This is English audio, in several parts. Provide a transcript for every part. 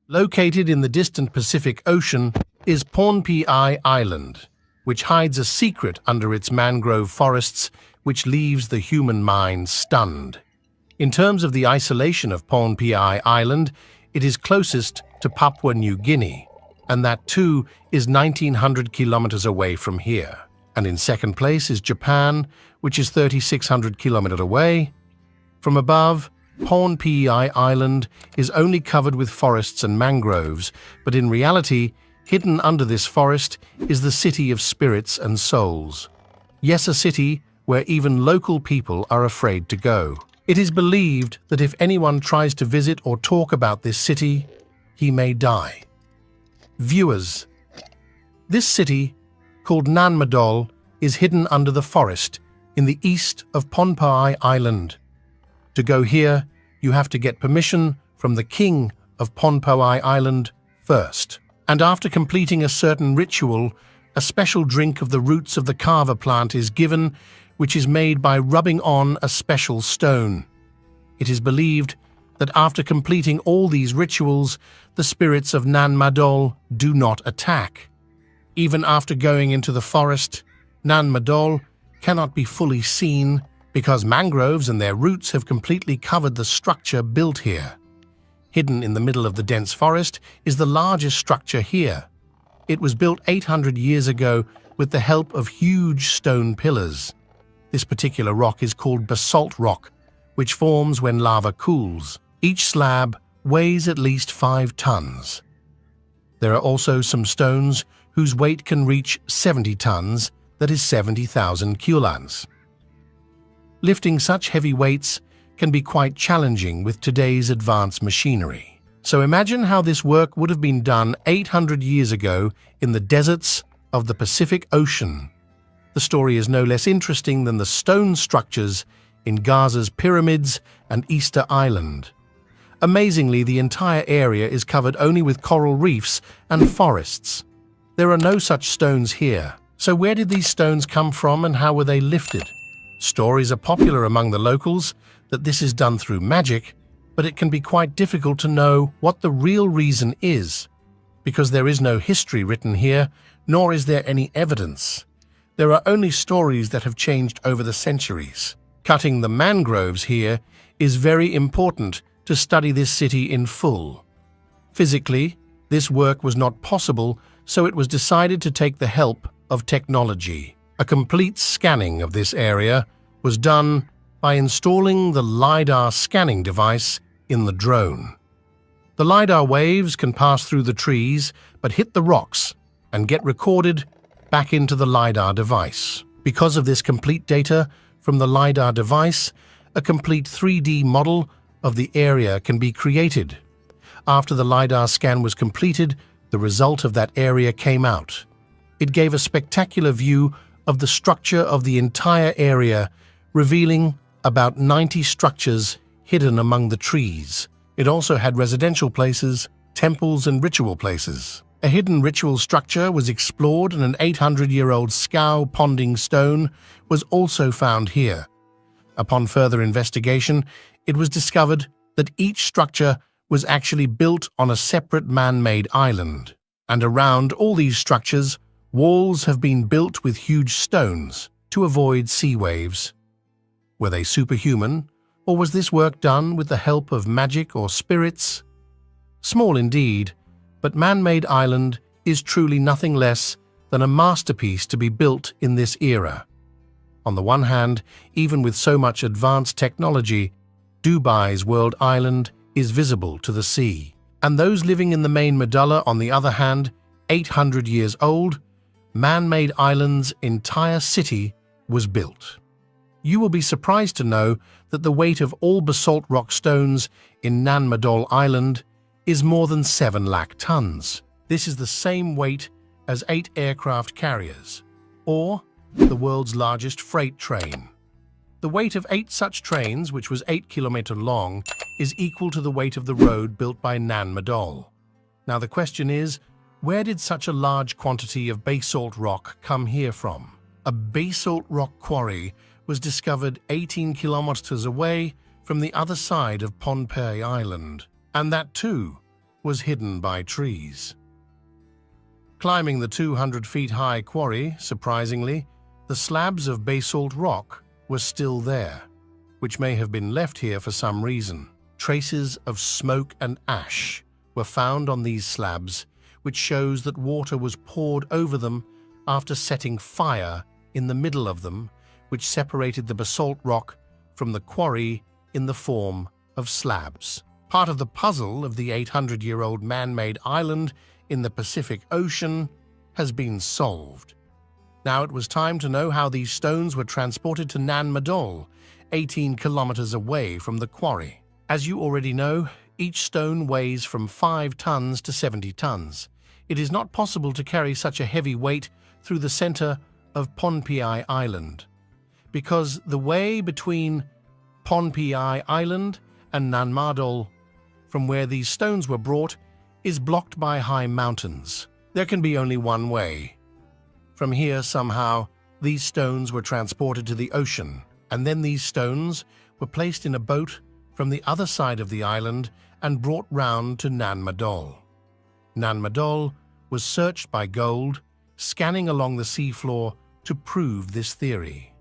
Located in the distant Pacific Ocean is Pohnpei Island, which hides a secret under its mangrove forests which leaves the human mind stunned. In terms of the isolation of Pohnpei Island, it is closest to Papua New Guinea, and that too is 1,900 kilometers away from here. And in second place is Japan, which is 3,600 kilometers away. From above, Pohnpei Island is only covered with forests and mangroves, but in reality, hidden under this forest is the city of spirits and souls. Yes, a city where even local people are afraid to go. It is believed that if anyone tries to visit or talk about this city, he may die. Viewers, this city, called Nan Madol, is hidden under the forest in the east of Pohnpei Island. To go here, you have to get permission from the king of Pohnpei Island first. And after completing a certain ritual, a special drink of the roots of the kava plant is given, which is made by rubbing on a special stone. It is believed that after completing all these rituals, the spirits of Nan Madol do not attack. Even after going into the forest, Nan Madol cannot be fully seen because mangroves and their roots have completely covered the structure built here. Hidden in the middle of the dense forest is the largest structure here. It was built 800 years ago with the help of huge stone pillars. This particular rock is called basalt rock, which forms when lava cools. Each slab weighs at least 5 tons. There are also some stones whose weight can reach 70 tons, that is 70,000 kilograms. Lifting such heavy weights can be quite challenging with today's advanced machinery. So imagine how this work would have been done 800 years ago in the deserts of the Pacific Ocean. The story is no less interesting than the stone structures in Gaza's pyramids and Easter Island. Amazingly, the entire area is covered only with coral reefs and forests. There are no such stones here. So where did these stones come from and how were they lifted? Stories are popular among the locals that this is done through magic, but it can be quite difficult to know what the real reason is, because there is no history written here, nor is there any evidence. There are only stories that have changed over the centuries. Cutting the mangroves here is very important to study this city in full. Physically, this work was not possible, so it was decided to take the help of technology. A complete scanning of this area was done by installing the LiDAR scanning device in the drone. The LiDAR waves can pass through the trees but hit the rocks and get recorded back into the LiDAR device. Because of this complete data from the LiDAR device, a complete 3D model of the area can be created. After the LiDAR scan was completed, the result of that area came out. It gave a spectacular view of the structure of the entire area, revealing about 90 structures hidden among the trees. It also had residential places, temples, and ritual places. A hidden ritual structure was explored, and an 800-year-old scow ponding stone was also found here. Upon further investigation, it was discovered that each structure was actually built on a separate man-made island, and around all these structures, walls have been built with huge stones to avoid sea waves. Were they superhuman, or was this work done with the help of magic or spirits? Small indeed, but man-made island is truly nothing less than a masterpiece to be built in this era. On the one hand, even with so much advanced technology, Dubai's world island is visible to the sea. And those living in the main medulla, on the other hand, 800 years old, man-made island's entire city was built. You will be surprised to know that the weight of all basalt rock stones in Nan Madol Island is more than 7 lakh tons. This is the same weight as 8 aircraft carriers, or the world's largest freight train. The weight of 8 such trains, which was 8 kilometers long, is equal to the weight of the road built by Nan Madol. Now the question is, where did such a large quantity of basalt rock come here from? A basalt rock quarry was discovered 18 kilometers away from the other side of Pohnpei Island, and that too was hidden by trees. Climbing the 200-feet-high quarry, surprisingly, the slabs of basalt rock were still there, which may have been left here for some reason. Traces of smoke and ash were found on these slabs, which shows that water was poured over them after setting fire in the middle of them, which separated the basalt rock from the quarry in the form of slabs. Part of the puzzle of the 800-year-old man-made island in the Pacific Ocean has been solved. Now it was time to know how these stones were transported to Nan Madol, 18 kilometers away from the quarry. As you already know, each stone weighs from 5 tons to 70 tons. It is not possible to carry such a heavy weight through the center of Pohnpei Island, because the way between Pohnpei Island and Nan Madol, from where these stones were brought, is blocked by high mountains. There can be only one way. From here, somehow, these stones were transported to the ocean, and then these stones were placed in a boat from the other side of the island and brought round to Nan Madol. Nan Madol was searched by Gold, scanning along the seafloor to prove this theory.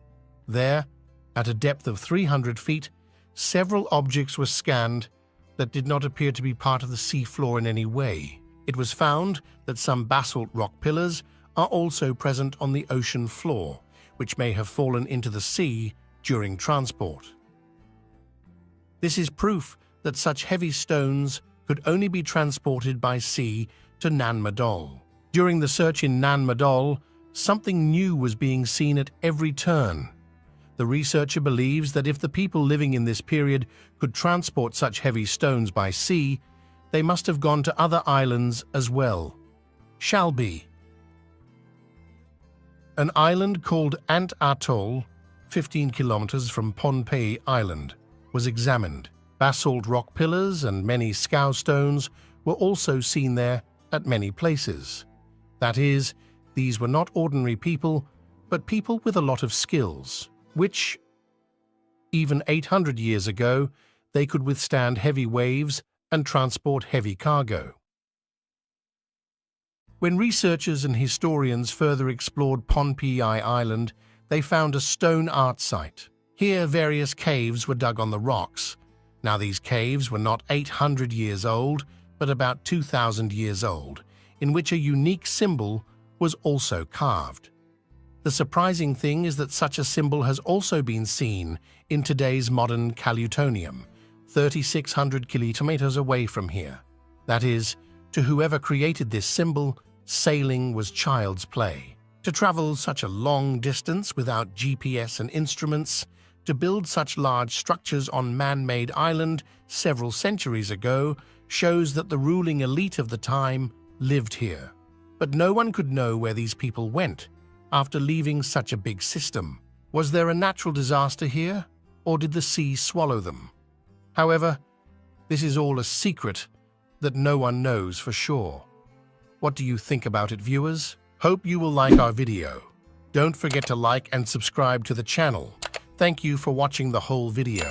There, at a depth of 300 feet, several objects were scanned that did not appear to be part of the seafloor in any way. It was found that some basalt rock pillars are also present on the ocean floor, which may have fallen into the sea during transport. This is proof that such heavy stones could only be transported by sea to Nan Madol. During the search in Nan Madol, something new was being seen at every turn. The researcher believes that if the people living in this period could transport such heavy stones by sea, they must have gone to other islands as well. Shall be. An island called Ant Atoll, 15 kilometers from Pohnpei Island, was examined. Basalt rock pillars and many scow stones were also seen there at many places. That is, these were not ordinary people, but people with a lot of skills, which, even 800 years ago, they could withstand heavy waves and transport heavy cargo. When researchers and historians further explored Pohnpei Island, they found a stone art site. Here, various caves were dug on the rocks. Now, these caves were not 800 years old, but about 2,000 years old, in which a unique symbol was also carved. The surprising thing is that such a symbol has also been seen in today's modern Calutonium, 3,600 kilometers away from here. That is, to whoever created this symbol, sailing was child's play. To travel such a long distance without GPS and instruments, to build such large structures on man-made island several centuries ago, shows that the ruling elite of the time lived here. But no one could know where these people went after leaving such a big system. Was there a natural disaster here, or did the sea swallow them? However, this is all a secret that no one knows for sure. What do you think about it, viewers? Hope you will like our video. Don't forget to like and subscribe to the channel. Thank you for watching the whole video.